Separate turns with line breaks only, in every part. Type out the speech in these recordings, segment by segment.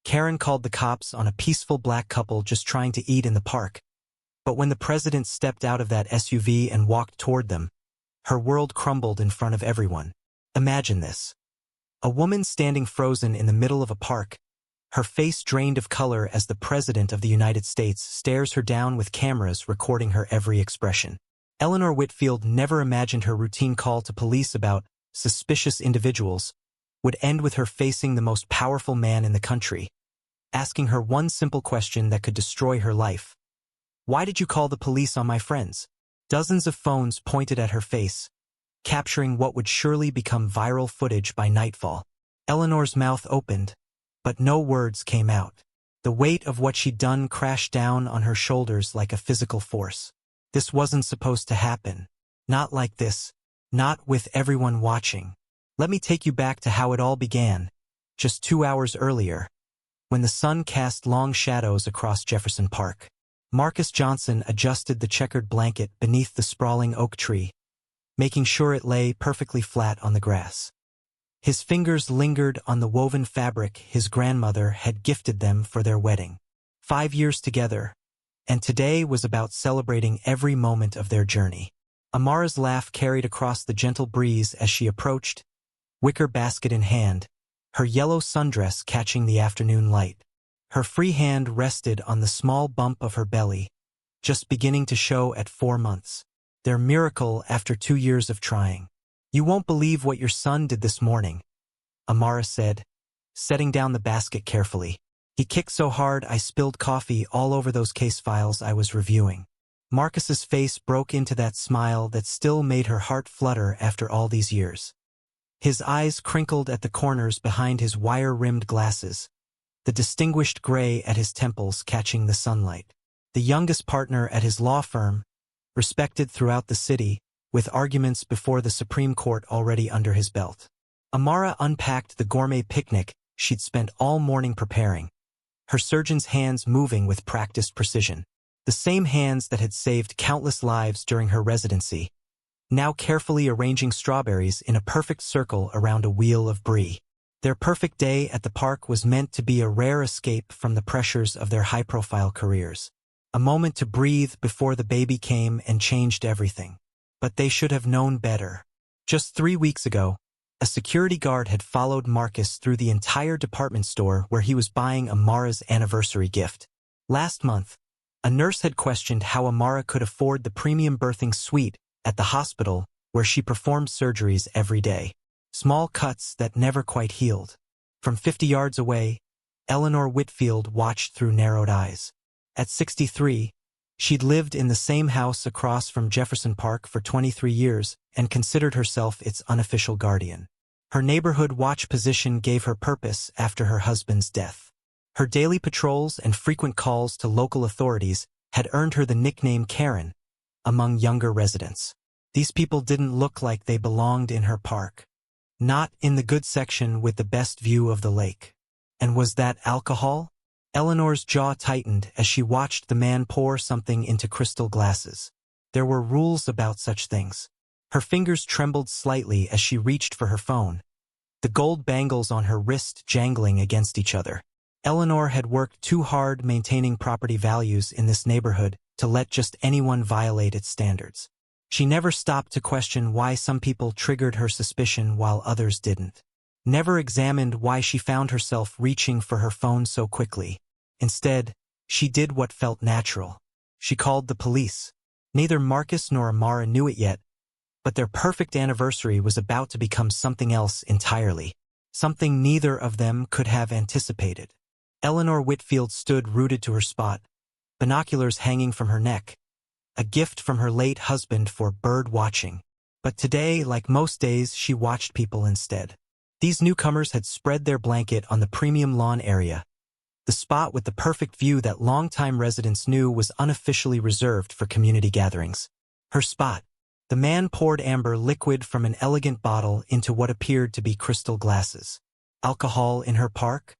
Karen called the cops on a peaceful black couple just trying to eat in the park. But when the president stepped out of that SUV and walked toward them, her world crumbled in front of everyone. Imagine this. A woman standing frozen in the middle of a park, her face drained of color as the President of the United States stares her down with cameras recording her every expression. Eleanor Whitfield never imagined her routine call to police about suspicious individuals would end with her facing the most powerful man in the country, asking her one simple question that could destroy her life. "Why did you call the police on my friends?" Dozens of phones pointed at her face, capturing what would surely become viral footage by nightfall. Eleanor's mouth opened, but no words came out. The weight of what she'd done crashed down on her shoulders like a physical force. This wasn't supposed to happen. Not like this. Not with everyone watching. Let me take you back to how it all began, just 2 hours earlier, when the sun cast long shadows across Jefferson Park. Marcus Johnson adjusted the checkered blanket beneath the sprawling oak tree, making sure it lay perfectly flat on the grass. His fingers lingered on the woven fabric his grandmother had gifted them for their wedding. 5 years together, and today was about celebrating every moment of their journey. Amara's laugh carried across the gentle breeze as she approached, wicker basket in hand, her yellow sundress catching the afternoon light. Her free hand rested on the small bump of her belly, just beginning to show at 4 months. Their miracle after 2 years of trying. "You won't believe what your son did this morning," Amara said, setting down the basket carefully. "He kicked so hard I spilled coffee all over those case files I was reviewing." Marcus's face broke into that smile that still made her heart flutter after all these years. His eyes crinkled at the corners behind his wire-rimmed glasses, the distinguished gray at his temples catching the sunlight. The youngest partner at his law firm, respected throughout the city, with arguments before the Supreme Court already under his belt. Amara unpacked the gourmet picnic she'd spent all morning preparing, her surgeon's hands moving with practiced precision. The same hands that had saved countless lives during her residency, now carefully arranging strawberries in a perfect circle around a wheel of brie. Their perfect day at the park was meant to be a rare escape from the pressures of their high-profile careers. A moment to breathe before the baby came and changed everything. But they should have known better. Just 3 weeks ago, a security guard had followed Marcus through the entire department store where he was buying Amara's anniversary gift. Last month, a nurse had questioned how Amara could afford the premium birthing suite at the hospital where she performed surgeries every day. Small cuts that never quite healed. From 50 yards away, Eleanor Whitfield watched through narrowed eyes. At 63, she'd lived in the same house across from Jefferson Park for 23 years and considered herself its unofficial guardian. Her neighborhood watch position gave her purpose after her husband's death. Her daily patrols and frequent calls to local authorities had earned her the nickname Karen among younger residents. These people didn't look like they belonged in her park. Not in the good section with the best view of the lake. And was that alcohol? Eleanor's jaw tightened as she watched the man pour something into crystal glasses. There were rules about such things. Her fingers trembled slightly as she reached for her phone, the gold bangles on her wrist jangling against each other. Eleanor had worked too hard maintaining property values in this neighborhood to let just anyone violate its standards. She never stopped to question why some people triggered her suspicion while others didn't. Never examined why she found herself reaching for her phone so quickly. Instead, she did what felt natural. She called the police. Neither Marcus nor Amara knew it yet, but their perfect anniversary was about to become something else entirely. Something neither of them could have anticipated. Eleanor Whitfield stood rooted to her spot, binoculars hanging from her neck, a gift from her late husband for bird watching. But today, like most days, she watched people instead. These newcomers had spread their blanket on the premium lawn area, the spot with the perfect view that longtime residents knew was unofficially reserved for community gatherings. Her spot. The man poured amber liquid from an elegant bottle into what appeared to be crystal glasses. Alcohol in her park?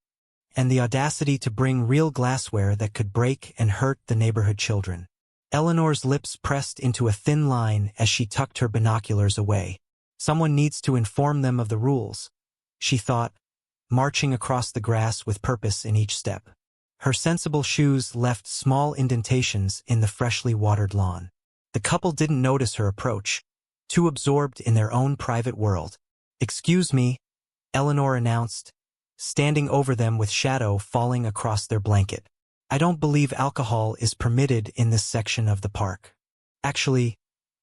And the audacity to bring real glassware that could break and hurt the neighborhood children. Eleanor's lips pressed into a thin line as she tucked her binoculars away. Someone needs to inform them of the rules, she thought, marching across the grass with purpose in each step. Her sensible shoes left small indentations in the freshly watered lawn. The couple didn't notice her approach, too absorbed in their own private world. "Excuse me," Eleanor announced, standing over them with shadow falling across their blanket. "I don't believe alcohol is permitted in this section of the park. Actually,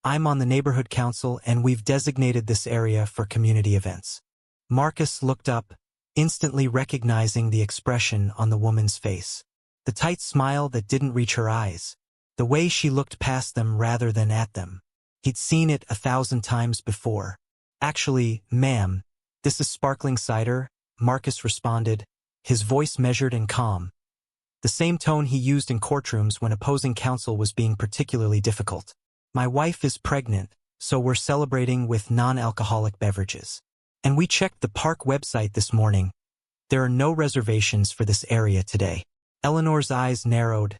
I'm on the neighborhood council and we've designated this area for community events." Marcus looked up, instantly recognizing the expression on the woman's face. The tight smile that didn't reach her eyes. The way she looked past them rather than at them. He'd seen it 1,000 times before. "Actually, ma'am, this is sparkling cider," Marcus responded, his voice measured and calm. The same tone he used in courtrooms when opposing counsel was being particularly difficult. "My wife is pregnant, so we're celebrating with non-alcoholic beverages. And we checked the park website this morning. There are no reservations for this area today." Eleanor's eyes narrowed,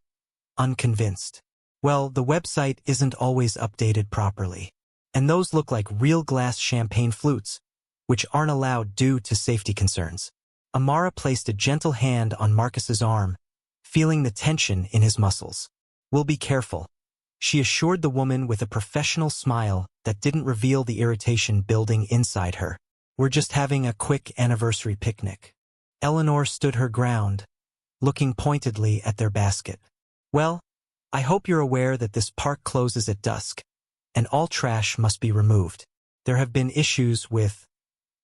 unconvinced. "Well, the website isn't always updated properly. And those look like real glass champagne flutes, which aren't allowed due to safety concerns." Amara placed a gentle hand on Marcus's arm, feeling the tension in his muscles. "We'll be careful," she assured the woman with a professional smile that didn't reveal the irritation building inside her. "We're just having a quick anniversary picnic." Eleanor stood her ground, looking pointedly at their basket. "Well, I hope you're aware that this park closes at dusk, and all trash must be removed. There have been issues with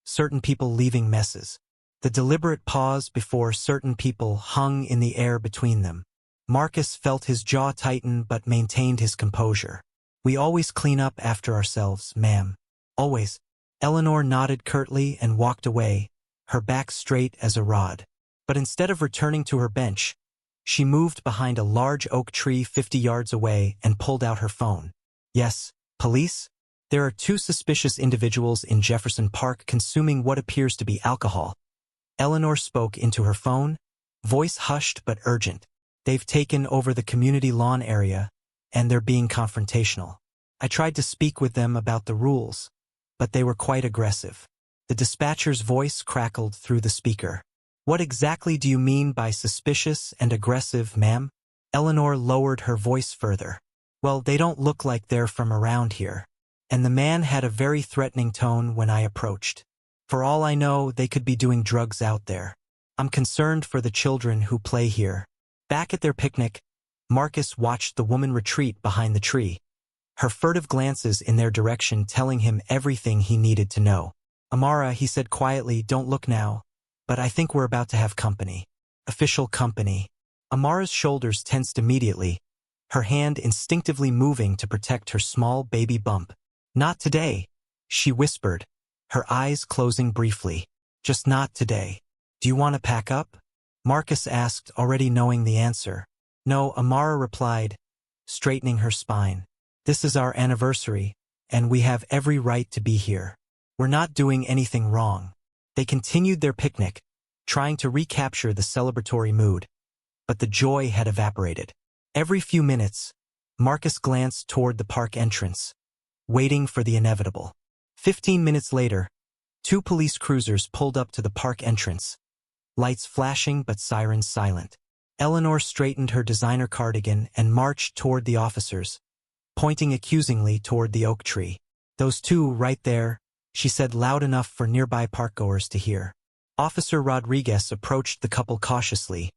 certain people leaving messes." The deliberate pause before certain people hung in the air between them. Marcus felt his jaw tighten but maintained his composure. "We always clean up after ourselves, ma'am. Always." Eleanor nodded curtly and walked away, her back straight as a rod. But instead of returning to her bench, she moved behind a large oak tree 50 yards away and pulled out her phone. "Yes, police? There are 2 suspicious individuals in Jefferson Park consuming what appears to be alcohol." Eleanor spoke into her phone, voice hushed but urgent. "They've taken over the community lawn area, and they're being confrontational. I tried to speak with them about the rules, but they were quite aggressive." The dispatcher's voice crackled through the speaker. "What exactly do you mean by suspicious and aggressive, ma'am?" Eleanor lowered her voice further. "Well, they don't look like they're from around here. And the man had a very threatening tone when I approached. For all I know, they could be doing drugs out there. I'm concerned for the children who play here." Back at their picnic, Marcus watched the woman retreat behind the tree, her furtive glances in their direction telling him everything he needed to know. "Amara," he said quietly, "don't look now, but I think we're about to have company. Official company." Amara's shoulders tensed immediately, her hand instinctively moving to protect her small baby bump. "Not today," she whispered, her eyes closing briefly. "Just not today. Do you want to pack up?" Marcus asked, already knowing the answer. "No," Amara replied, straightening her spine. "This is our anniversary, and we have every right to be here. We're not doing anything wrong." They continued their picnic, trying to recapture the celebratory mood, but the joy had evaporated. Every few minutes, Marcus glanced toward the park entrance, waiting for the inevitable. 15 minutes later, 2 police cruisers pulled up to the park entrance, lights flashing but sirens silent. Eleanor straightened her designer cardigan and marched toward the officers, pointing accusingly toward the oak tree. "Those 2 right there," she said loud enough for nearby parkgoers to hear. Officer Rodriguez approached the couple cautiously,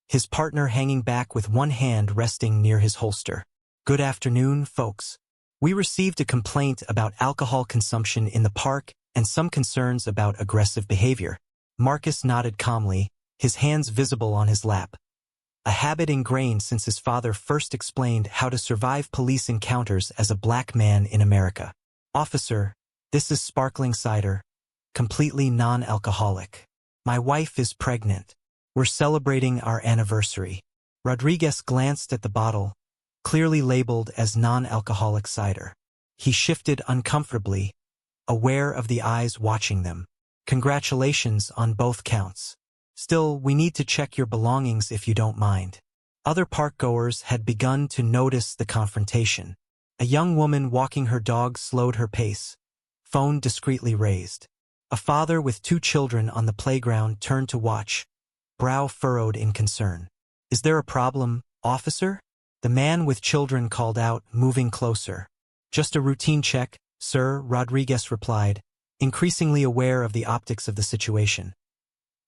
his partner hanging back with one hand resting near his holster. "Good afternoon, folks. We received a complaint about alcohol consumption in the park and some concerns about aggressive behavior." Marcus nodded calmly, his hands visible on his lap, a habit ingrained since his father first explained how to survive police encounters as a black man in America. "Officer, this is sparkling cider, completely non-alcoholic. My wife is pregnant. We're celebrating our anniversary." Rodriguez glanced at the bottle, clearly labeled as non-alcoholic cider. He shifted uncomfortably, aware of the eyes watching them. "Congratulations on both counts. Still, we need to check your belongings if you don't mind." Other parkgoers had begun to notice the confrontation. A young woman walking her dog slowed her pace, phone discreetly raised. A father with 2 children on the playground turned to watch, brow furrowed in concern. "Is there a problem, officer?" The man with children called out, moving closer. "Just a routine check, sir," Rodriguez replied, increasingly aware of the optics of the situation.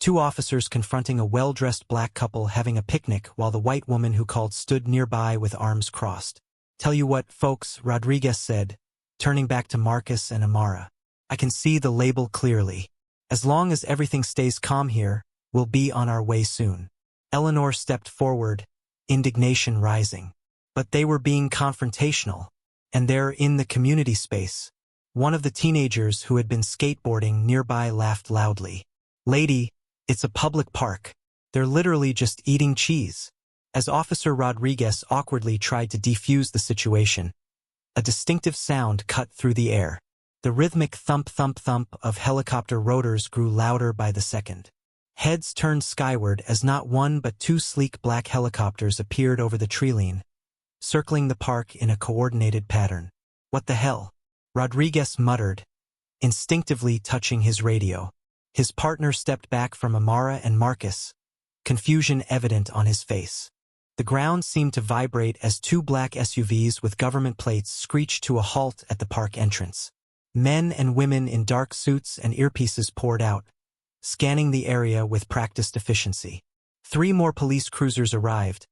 2 officers confronting a well-dressed black couple having a picnic while the white woman who called stood nearby with arms crossed. "Tell you what, folks," Rodriguez said, turning back to Marcus and Amara. "I can see the label clearly. As long as everything stays calm here, we'll be on our way soon." Eleanor stepped forward, indignation rising. But they were being confrontational, and they're in the community space. One of the teenagers who had been skateboarding nearby laughed loudly. "Lady, it's a public park. They're literally just eating cheese." As Officer Rodriguez awkwardly tried to defuse the situation, a distinctive sound cut through the air. The rhythmic thump-thump-thump of helicopter rotors grew louder by the second. Heads turned skyward as not 1 but 2 sleek black helicopters appeared over the treeline, circling the park in a coordinated pattern. "What the hell?" Rodriguez muttered, instinctively touching his radio. His partner stepped back from Amara and Marcus, confusion evident on his face. The ground seemed to vibrate as 2 black SUVs with government plates screeched to a halt at the park entrance. Men and women in dark suits and earpieces poured out, scanning the area with practiced efficiency. 3 more police cruisers arrived,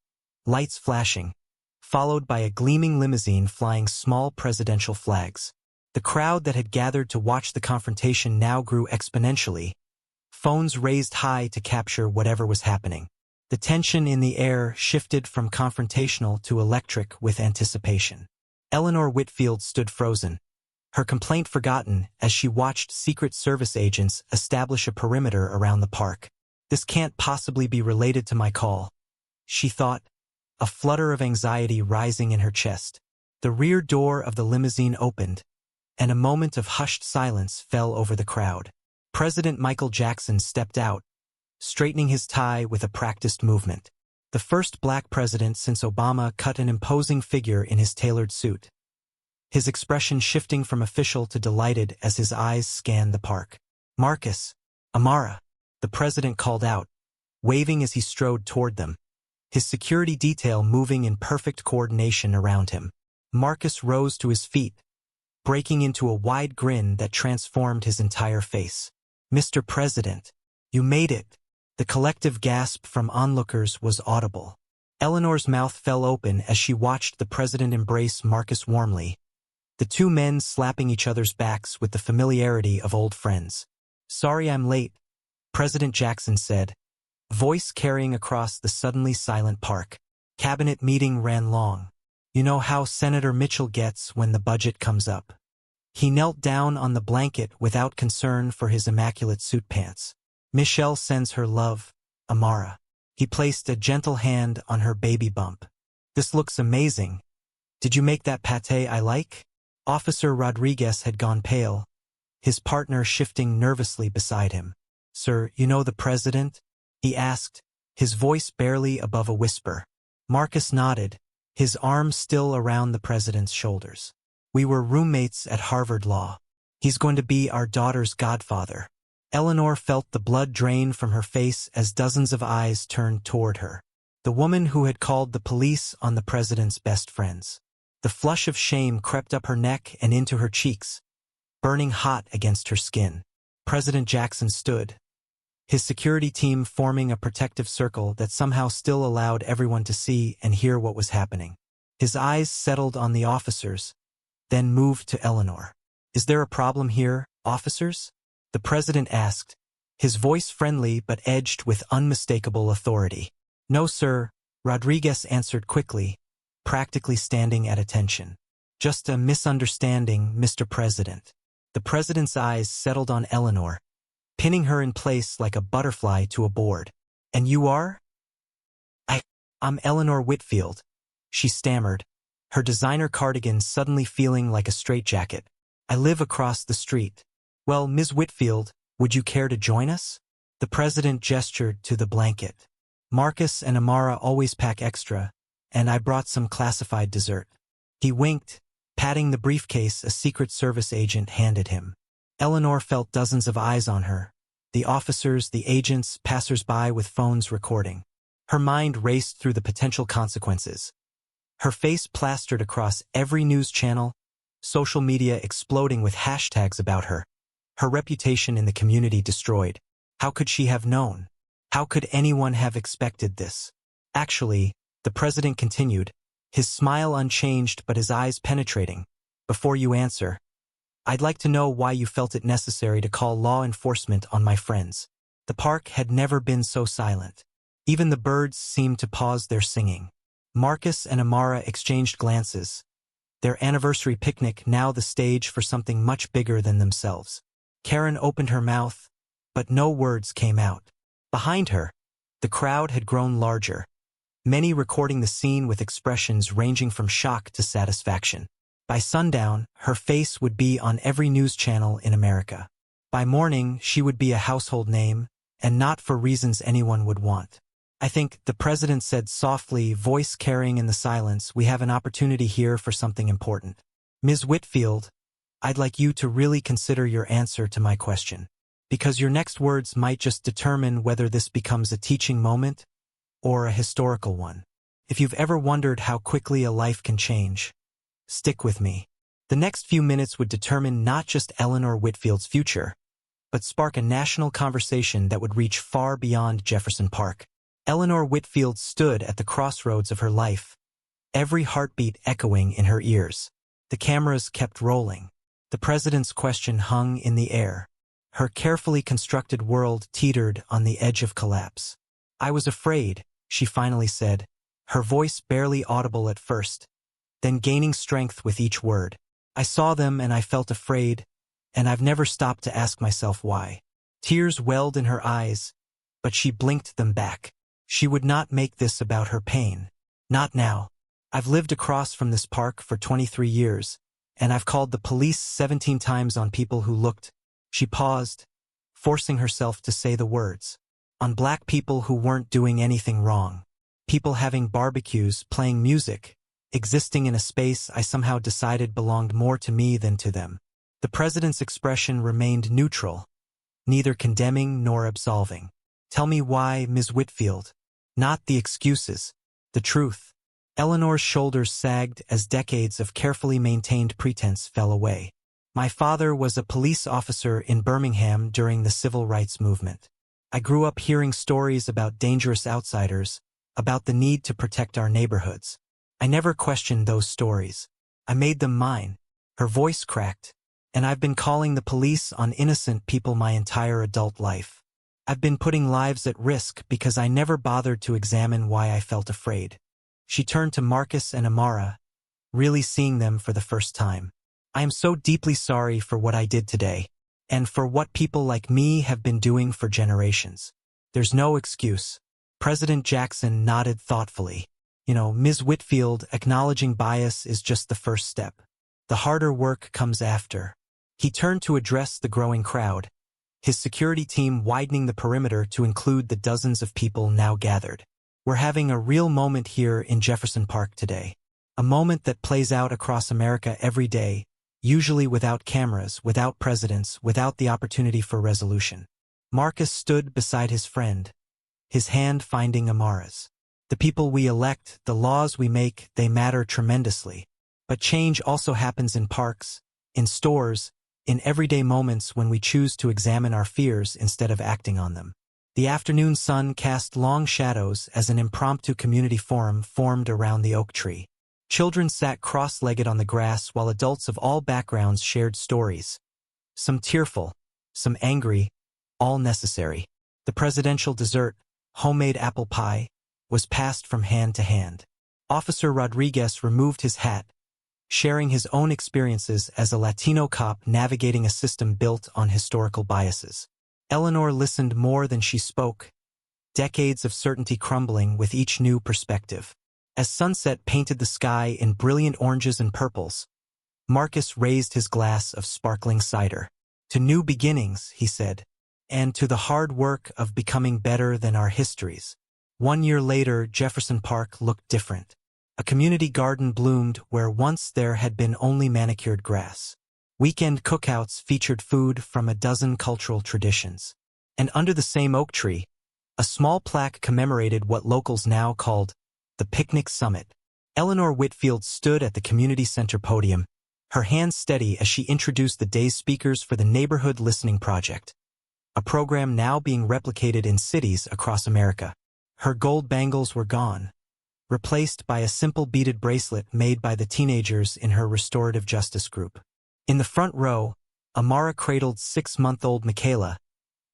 lights flashing, followed by a gleaming limousine flying small presidential flags. The crowd that had gathered to watch the confrontation now grew exponentially, phones raised high to capture whatever was happening. The tension in the air shifted from confrontational to electric with anticipation. Eleanor Whitfield stood frozen, her complaint forgotten as she watched Secret Service agents establish a perimeter around the park. "This can't possibly be related to my call," she thought, a flutter of anxiety rising in her chest. The rear door of the limousine opened, and a moment of hushed silence fell over the crowd. President Michael Jackson stepped out, straightening his tie with a practiced movement. The first black president since Obama cut an imposing figure in his tailored suit, his expression shifting from official to delighted as his eyes scanned the park. "Marcus, Amara," the president called out, waving as he strode toward them, his security detail moving in perfect coordination around him. Marcus rose to his feet, breaking into a wide grin that transformed his entire face. "Mr. President, you made it." The collective gasp from onlookers was audible. Eleanor's mouth fell open as she watched the president embrace Marcus warmly, the 2 men slapping each other's backs with the familiarity of old friends. "Sorry I'm late," President Jackson said, voice carrying across the suddenly silent park. "Cabinet meeting ran long. You know how Senator Mitchell gets when the budget comes up." He knelt down on the blanket without concern for his immaculate suit pants. "Michelle sends her love, Amara." He placed a gentle hand on her baby bump. "This looks amazing. Did you make that pâté I like?" Officer Rodriguez had gone pale, his partner shifting nervously beside him. "Sir, you know the president?" he asked, his voice barely above a whisper. Marcus nodded, his arm still around the president's shoulders. "We were roommates at Harvard Law. He's going to be our daughter's godfather." Eleanor felt the blood drain from her face as dozens of eyes turned toward her. The woman who had called the police on the president's best friends. The flush of shame crept up her neck and into her cheeks, burning hot against her skin. President Jackson stood, his security team forming a protective circle that somehow still allowed everyone to see and hear what was happening. His eyes settled on the officers, then moved to Eleanor. "Is there a problem here, officers?" the president asked, his voice friendly but edged with unmistakable authority. "No, sir," Rodriguez answered quickly, practically standing at attention. "Just a misunderstanding, Mr. President." The president's eyes settled on Eleanor, pinning her in place like a butterfly to a board. "And you are?" I'm Eleanor Whitfield," she stammered, her designer cardigan suddenly feeling like a straitjacket. "I live across the street." "Well, Ms. Whitfield, would you care to join us?" The president gestured to the blanket. "Marcus and Amara always pack extra, and I brought some classified dessert." He winked, patting the briefcase a Secret Service agent handed him. Eleanor felt dozens of eyes on her. The officers, the agents, passers-by with phones recording. Her mind raced through the potential consequences. Her face plastered across every news channel, social media exploding with hashtags about her. Her reputation in the community destroyed. How could she have known? How could anyone have expected this? Actually, the president continued, his smile unchanged but his eyes penetrating. Before you answer, I'd like to know why you felt it necessary to call law enforcement on my friends. The park had never been so silent. Even the birds seemed to pause their singing. Marcus and Amara exchanged glances. Their anniversary picnic now the stage for something much bigger than themselves. Karen opened her mouth, but no words came out. Behind her, the crowd had grown larger, many recording the scene with expressions ranging from shock to satisfaction. By sundown, her face would be on every news channel in America. By morning, she would be a household name, and not for reasons anyone would want. I think, the president said softly, voice carrying in the silence, we have an opportunity here for something important. Ms. Whitfield, I'd like you to really consider your answer to my question. Because your next words might just determine whether this becomes a teaching moment or a historical one. If you've ever wondered how quickly a life can change, stick with me. The next few minutes would determine not just Eleanor Whitfield's future, but spark a national conversation that would reach far beyond Jefferson Park. Eleanor Whitfield stood at the crossroads of her life, every heartbeat echoing in her ears. The cameras kept rolling. The president's question hung in the air. Her carefully constructed world teetered on the edge of collapse. I was afraid, she finally said, her voice barely audible at first, then gaining strength with each word. I saw them and I felt afraid, and I've never stopped to ask myself why. Tears welled in her eyes, but she blinked them back. She would not make this about her pain. Not now. I've lived across from this park for 23 years, and I've called the police 17 times on people who looked. She paused, forcing herself to say the words. On black people who weren't doing anything wrong. People having barbecues, playing music, existing in a space I somehow decided belonged more to me than to them. The president's expression remained neutral, neither condemning nor absolving. Tell me why, Ms. Whitfield. Not the excuses, the truth. Eleanor's shoulders sagged as decades of carefully maintained pretense fell away. My father was a police officer in Birmingham during the civil rights movement. I grew up hearing stories about dangerous outsiders, about the need to protect our neighborhoods. I never questioned those stories. I made them mine. Her voice cracked. And I've been calling the police on innocent people my entire adult life. I've been putting lives at risk because I never bothered to examine why I felt afraid. She turned to Marcus and Amara, really seeing them for the first time. I am so deeply sorry for what I did today, and for what people like me have been doing for generations. There's no excuse. President Jackson nodded thoughtfully. Ms. Whitfield, acknowledging bias is just the first step. The harder work comes after. He turned to address the growing crowd, his security team widening the perimeter to include the dozens of people now gathered. We're having a real moment here in Jefferson Park today. A moment that plays out across America every day, usually without cameras, without presidents, without the opportunity for resolution. Marcus stood beside his friend, his hand finding Amara's. The people we elect, the laws we make, they matter tremendously. But change also happens in parks, in stores, in everyday moments when we choose to examine our fears instead of acting on them. The afternoon sun cast long shadows as an impromptu community forum formed around the oak tree. Children sat cross-legged on the grass while adults of all backgrounds shared stories. Some tearful, some angry, all necessary. The presidential dessert, homemade apple pie, was passed from hand to hand. Officer Rodriguez removed his hat, sharing his own experiences as a Latino cop navigating a system built on historical biases. Eleanor listened more than she spoke, decades of certainty crumbling with each new perspective. As sunset painted the sky in brilliant oranges and purples, Marcus raised his glass of sparkling cider. To new beginnings, he said, and to the hard work of becoming better than our histories. 1 year later, Jefferson Park looked different. A community garden bloomed where once there had been only manicured grass. Weekend cookouts featured food from a dozen cultural traditions. And under the same oak tree, a small plaque commemorated what locals now called the Picnic Summit. Eleanor Whitfield stood at the community center podium, her hands steady as she introduced the day's speakers for the Neighborhood Listening Project, a program now being replicated in cities across America. Her gold bangles were gone, replaced by a simple beaded bracelet made by the teenagers in her restorative justice group. In the front row, Amara cradled 6-month-old Michaela,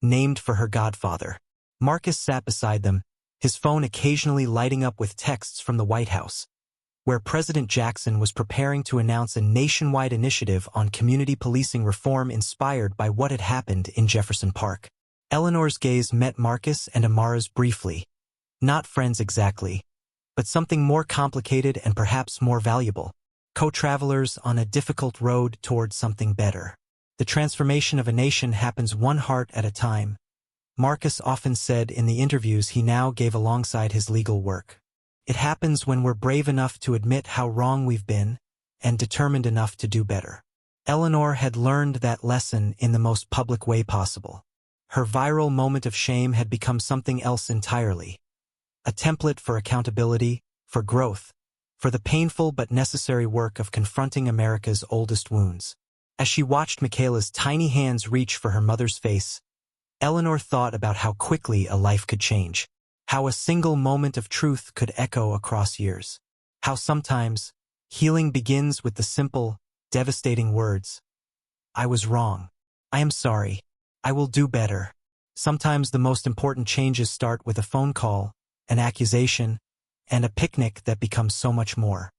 named for her godfather. Marcus sat beside them, his phone occasionally lighting up with texts from the White House, where President Jackson was preparing to announce a nationwide initiative on community policing reform inspired by what had happened in Jefferson Park. Eleanor's gaze met Marcus and Amara's briefly. Not friends exactly, but something more complicated and perhaps more valuable. Co-travelers on a difficult road toward something better. The transformation of a nation happens one heart at a time, Marcus often said in the interviews he now gave alongside his legal work. It happens when we're brave enough to admit how wrong we've been and determined enough to do better. Eleanor had learned that lesson in the most public way possible. Her viral moment of shame had become something else entirely. A template for accountability, for growth, for the painful but necessary work of confronting America's oldest wounds. As she watched Michaela's tiny hands reach for her mother's face, Eleanor thought about how quickly a life could change, how a single moment of truth could echo across years, how sometimes healing begins with the simple, devastating words, "I was wrong. I am sorry. I will do better." Sometimes the most important changes start with a phone call, an accusation, and a picnic that becomes so much more.